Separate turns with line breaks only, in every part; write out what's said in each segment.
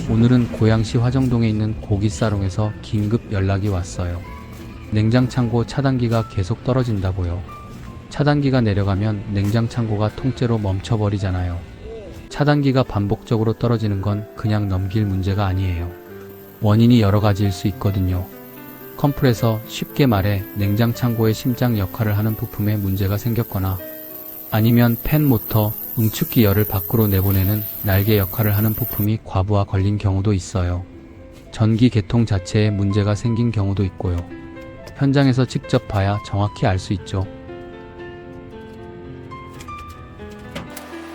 오늘은 고양시 화정동에 있는 고기사롱에서 긴급 연락이 왔어요. 냉장창고 차단기가 계속 떨어진다고요. 차단기가 내려가면 냉장창고가 통째로 멈춰버리잖아요. 차단기가 반복적으로 떨어지는 건 그냥 넘길 문제가 아니에요. 원인이 여러 가지일 수 있거든요. 컴프레서, 쉽게 말해 냉장창고의 심장 역할을 하는 부품에 문제가 생겼거나 아니면 팬 모터, 응축기 열을 밖으로 내보내는 날개 역할을 하는 부품이 과부하 걸린 경우도 있어요. 전기 계통 자체에 문제가 생긴 경우도 있고요. 현장에서 직접 봐야 정확히 알 수 있죠.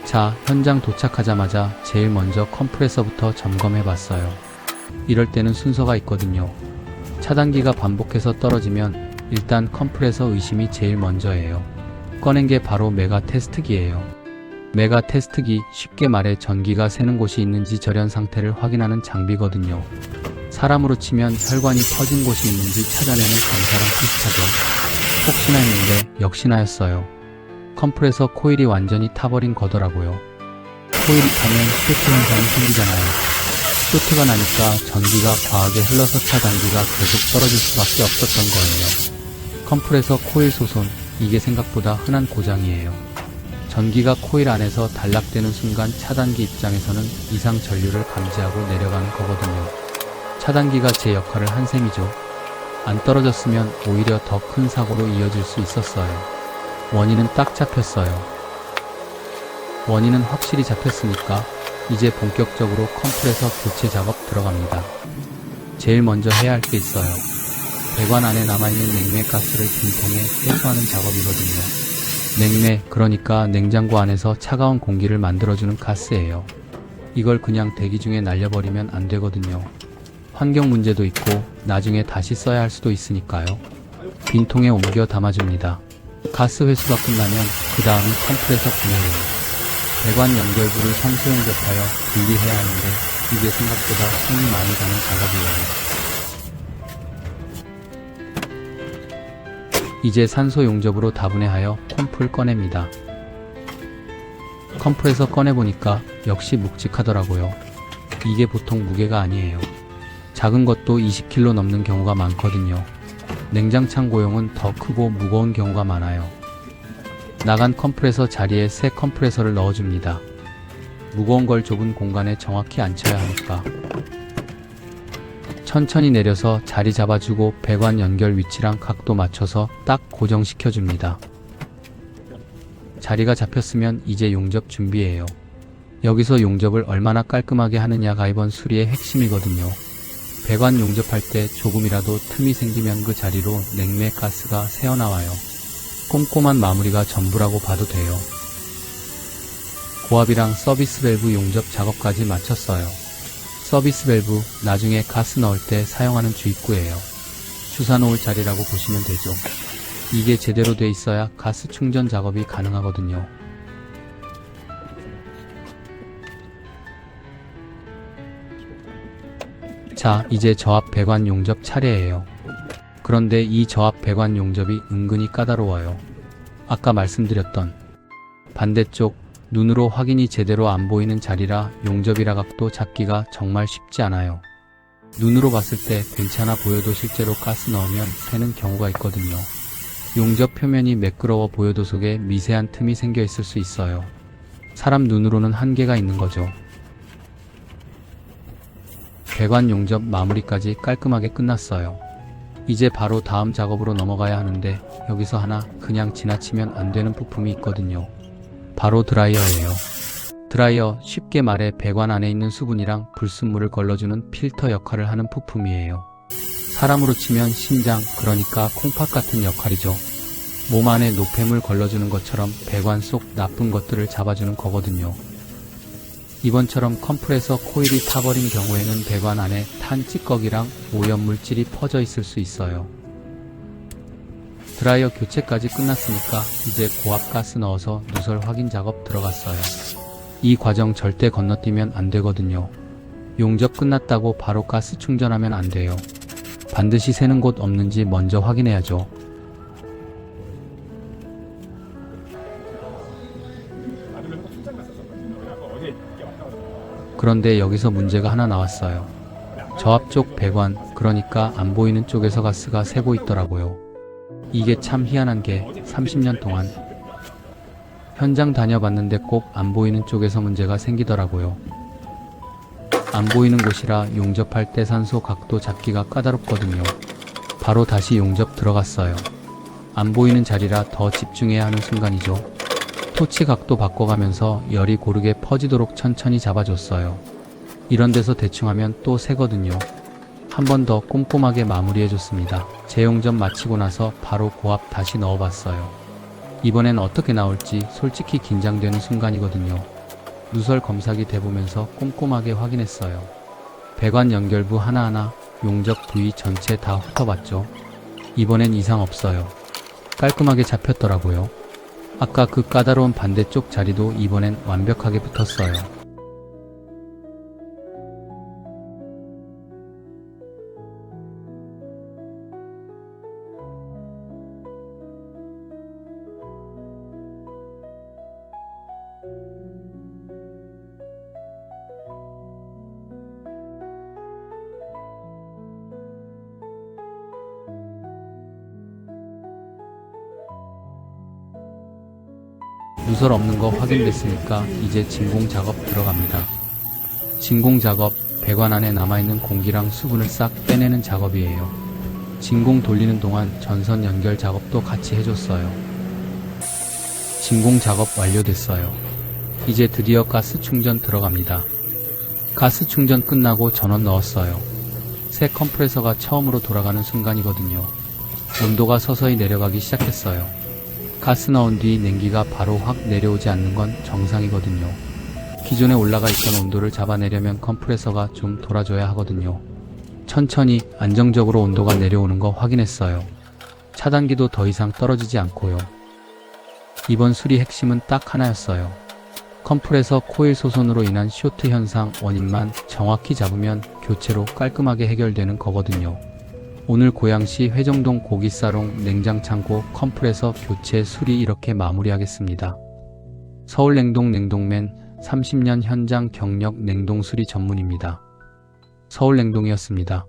자, 현장 도착하자마자 제일 먼저 컴프레서부터 점검해봤어요. 이럴 때는 순서가 있거든요. 차단기가 반복해서 떨어지면 일단 컴프레서 의심이 제일 먼저예요. 꺼낸 게 바로 메가 테스트기예요. 메가 테스트기, 쉽게 말해 전기가 새는 곳이 있는지 절연 상태를 확인하는 장비거든요. 사람으로 치면 혈관이 터진 곳이 있는지 찾아내는 검사랑 비슷하죠. 혹시나 했는데 역시나였어요. 컴프레서 코일이 완전히 타버린 거더라고요. 코일이 타면 쇼트 현상이 생기잖아요. 쇼트가 나니까 전기가 과하게 흘러서 차단기가 계속 떨어질 수밖에 없었던 거예요. 컴프레서 코일 소손, 이게 생각보다 흔한 고장이에요. 전기가 코일 안에서 단락되는 순간 차단기 입장에서는 이상 전류를 감지하고 내려가는 거거든요. 차단기가 제 역할을 한 셈이죠. 안 떨어졌으면 오히려 더 큰 사고로 이어질 수 있었어요. 원인은 딱 잡혔어요. 원인은 확실히 잡혔으니까 이제 본격적으로 컴프레서 교체 작업 들어갑니다. 제일 먼저 해야 할 게 있어요. 배관 안에 남아있는 냉매 가스를 빈통에 해소하는 작업이거든요. 냉매, 그러니까 냉장고 안에서 차가운 공기를 만들어주는 가스예요. 이걸 그냥 대기 중에 날려버리면 안 되거든요. 환경 문제도 있고 나중에 다시 써야 할 수도 있으니까요. 빈통에 옮겨 담아줍니다. 가스 회수가 끝나면 그 다음은 컴프레서 분해예요. 배관 연결부를 산소 용접하여 분리해야 하는데 이게 생각보다 손이 많이 가는 작업이에요. 이제 산소 용접으로 다분해하여 펌프를 꺼냅니다. 컴프레서 꺼내보니까 역시 묵직하더라고요. 이게 보통 무게가 아니에요. 작은 것도 20kg 넘는 경우가 많거든요. 냉장창고용은 더 크고 무거운 경우가 많아요. 나간 컴프레서 자리에 새 컴프레서를 넣어줍니다. 무거운 걸 좁은 공간에 정확히 앉혀야 하니까. 천천히 내려서 자리 잡아주고 배관 연결 위치랑 각도 맞춰서 딱 고정시켜줍니다. 자리가 잡혔으면 이제 용접 준비예요. 여기서 용접을 얼마나 깔끔하게 하느냐가 이번 수리의 핵심이거든요. 배관 용접할 때 조금이라도 틈이 생기면 그 자리로 냉매 가스가 새어나와요. 꼼꼼한 마무리가 전부라고 봐도 돼요. 고압이랑 서비스 밸브 용접 작업까지 마쳤어요. 서비스 밸브, 나중에 가스 넣을 때 사용하는 주입구예요. 주사 놓을 자리라고 보시면 되죠. 이게 제대로 돼 있어야 가스 충전 작업이 가능하거든요. 자, 이제 저압 배관 용접 차례예요. 그런데 이 저압 배관 용접이 은근히 까다로워요. 아까 말씀드렸던 반대쪽 눈으로 확인이 제대로 안 보이는 자리라 용접이라 각도 잡기가 정말 쉽지 않아요. 눈으로 봤을 때 괜찮아 보여도 실제로 가스 넣으면 새는 경우가 있거든요. 용접 표면이 매끄러워 보여도 속에 미세한 틈이 생겨 있을 수 있어요. 사람 눈으로는 한계가 있는 거죠. 배관 용접 마무리까지 깔끔하게 끝났어요. 이제 바로 다음 작업으로 넘어가야 하는데 여기서 하나 그냥 지나치면 안 되는 부품이 있거든요. 바로 드라이어예요. 드라이어, 쉽게 말해 배관 안에 있는 수분이랑 불순물을 걸러주는 필터 역할을 하는 부품이에요. 사람으로 치면 심장, 그러니까 콩팥 같은 역할이죠. 몸 안에 노폐물 걸러주는 것처럼 배관 속 나쁜 것들을 잡아주는 거거든요. 이번처럼 컴프레서 코일이 타버린 경우에는 배관 안에 탄 찌꺼기랑 오염물질이 퍼져 있을 수 있어요. 드라이어 교체까지 끝났으니까 이제 고압 가스 넣어서 누설 확인 작업 들어갔어요. 이 과정 절대 건너뛰면 안 되거든요. 용접 끝났다고 바로 가스 충전하면 안 돼요. 반드시 새는 곳 없는지 먼저 확인해야죠. 그런데 여기서 문제가 하나 나왔어요. 저 앞쪽 배관, 그러니까 안 보이는 쪽에서 가스가 새고 있더라고요. 이게 참 희한한 게 30년 동안 현장 다녀봤는데 꼭 안 보이는 쪽에서 문제가 생기더라고요. 안 보이는 곳이라 용접할 때 산소 각도 잡기가 까다롭거든요. 바로 다시 용접 들어갔어요. 안 보이는 자리라 더 집중해야 하는 순간이죠. 토치 각도 바꿔가면서 열이 고르게 퍼지도록 천천히 잡아줬어요. 이런 데서 대충 하면 또 새거든요. 한 번 더 꼼꼼하게 마무리해줬습니다. 재용접 마치고 나서 바로 고압 다시 넣어봤어요. 이번엔 어떻게 나올지 솔직히 긴장되는 순간이거든요. 누설 검사기 대보면서 꼼꼼하게 확인했어요. 배관 연결부 하나하나, 용접 부위 전체 다 훑어봤죠. 이번엔 이상 없어요. 깔끔하게 잡혔더라고요. 아까 그 까다로운 반대쪽 자리도 이번엔 완벽하게 붙었어요. 누설 없는 거 확인됐으니까 이제 진공 작업 들어갑니다. 진공 작업, 배관 안에 남아있는 공기랑 수분을 싹 빼내는 작업이에요. 진공 돌리는 동안 전선 연결 작업도 같이 해줬어요. 진공 작업 완료됐어요. 이제 드디어 가스 충전 들어갑니다. 가스 충전 끝나고 전원 넣었어요. 새 컴프레서가 처음으로 돌아가는 순간이거든요. 온도가 서서히 내려가기 시작했어요. 가스 넣은 뒤 냉기가 바로 확 내려오지 않는 건 정상이거든요. 기존에 올라가 있던 온도를 잡아내려면 컴프레서가 좀 돌아줘야 하거든요. 천천히 안정적으로 온도가 내려오는 거 확인했어요. 차단기도 더 이상 떨어지지 않고요. 이번 수리 핵심은 딱 하나였어요. 컴프레서 코일 소손으로 인한 쇼트 현상 원인만 정확히 잡으면 교체로 깔끔하게 해결되는 거거든요. 오늘 고양시 회정동 고기사롱 냉장창고 컴프레서 교체 수리 이렇게 마무리하겠습니다. 서울냉동 냉동맨 30년 현장 경력 냉동 수리 전문입니다. 서울냉동이었습니다.